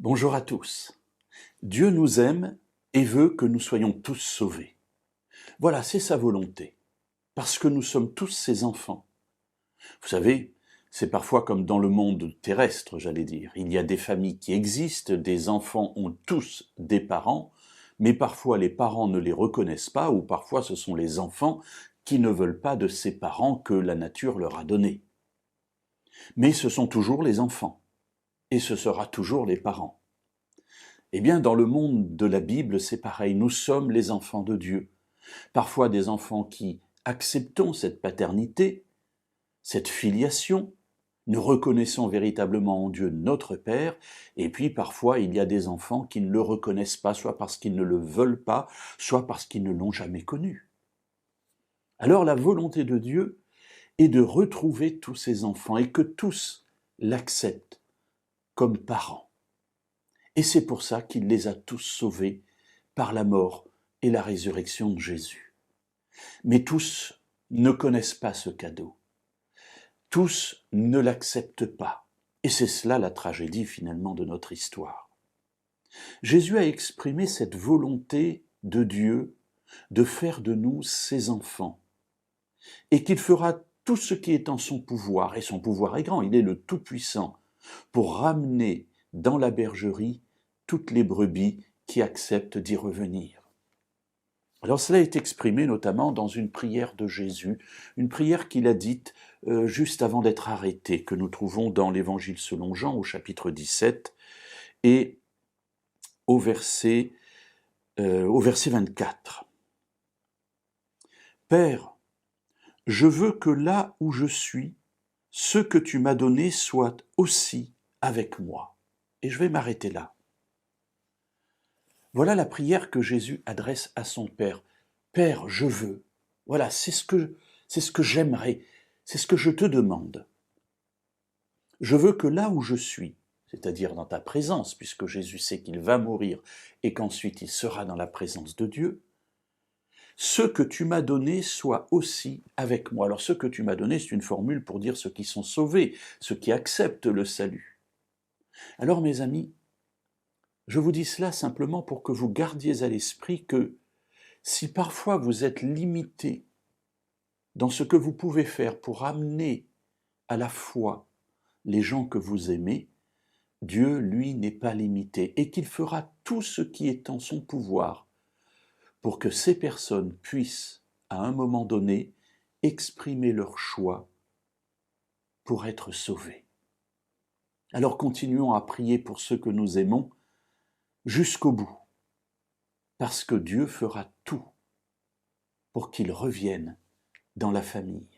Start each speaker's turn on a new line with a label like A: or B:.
A: Bonjour à tous. Dieu nous aime et veut que nous soyons tous sauvés. Voilà, c'est sa volonté, parce que nous sommes tous ses enfants. Vous savez, c'est parfois comme dans le monde terrestre, j'allais dire. Il y a des familles qui existent, des enfants ont tous des parents, mais parfois les parents ne les reconnaissent pas, ou parfois ce sont les enfants qui ne veulent pas de ces parents que la nature leur a donnés. Mais ce sont toujours les enfants, et ce sera toujours les parents. Eh bien, dans le monde de la Bible, c'est pareil, nous sommes les enfants de Dieu. Parfois des enfants qui acceptons cette paternité, cette filiation, nous reconnaissons véritablement en Dieu notre Père, et puis parfois il y a des enfants qui ne le reconnaissent pas, soit parce qu'ils ne le veulent pas, soit parce qu'ils ne l'ont jamais connu. Alors la volonté de Dieu est de retrouver tous ces enfants et que tous l'acceptent comme parents. Et c'est pour ça qu'il les a tous sauvés par la mort et la résurrection de Jésus. Mais tous ne connaissent pas ce cadeau. Tous ne l'acceptent pas. Et c'est cela la tragédie finalement de notre histoire. Jésus a exprimé cette volonté de Dieu de faire de nous ses enfants et qu'il fera tout ce qui est en son pouvoir, et son pouvoir est grand, il est le Tout-Puissant, pour ramener dans la bergerie toutes les brebis qui acceptent d'y revenir. Alors cela est exprimé notamment dans une prière de Jésus, une prière qu'il a dite juste avant d'être arrêté, que nous trouvons dans l'Évangile selon Jean au chapitre 17 et au verset 24. Père, je veux que là où je suis, ce que tu m'as donné soit aussi avec moi. Et je vais m'arrêter là. Voilà la prière que Jésus adresse à son Père. Père, je veux. Voilà, c'est ce que j'aimerais, c'est ce que je te demande. Je veux que là où je suis, c'est-à-dire dans ta présence, puisque Jésus sait qu'il va mourir et qu'ensuite il sera dans la présence de Dieu, ce que tu m'as donné soit aussi avec moi. Alors ce que tu m'as donné, c'est une formule pour dire ceux qui sont sauvés, ceux qui acceptent le salut. Alors mes amis, je vous dis cela simplement pour que vous gardiez à l'esprit que si parfois vous êtes limité dans ce que vous pouvez faire pour amener à la foi les gens que vous aimez, Dieu, lui, n'est pas limité et qu'il fera tout ce qui est en son pouvoir pour que ces personnes puissent, à un moment donné, exprimer leur choix pour être sauvées. Alors continuons à prier pour ceux que nous aimons jusqu'au bout, parce que Dieu fera tout pour qu'ils reviennent dans la famille.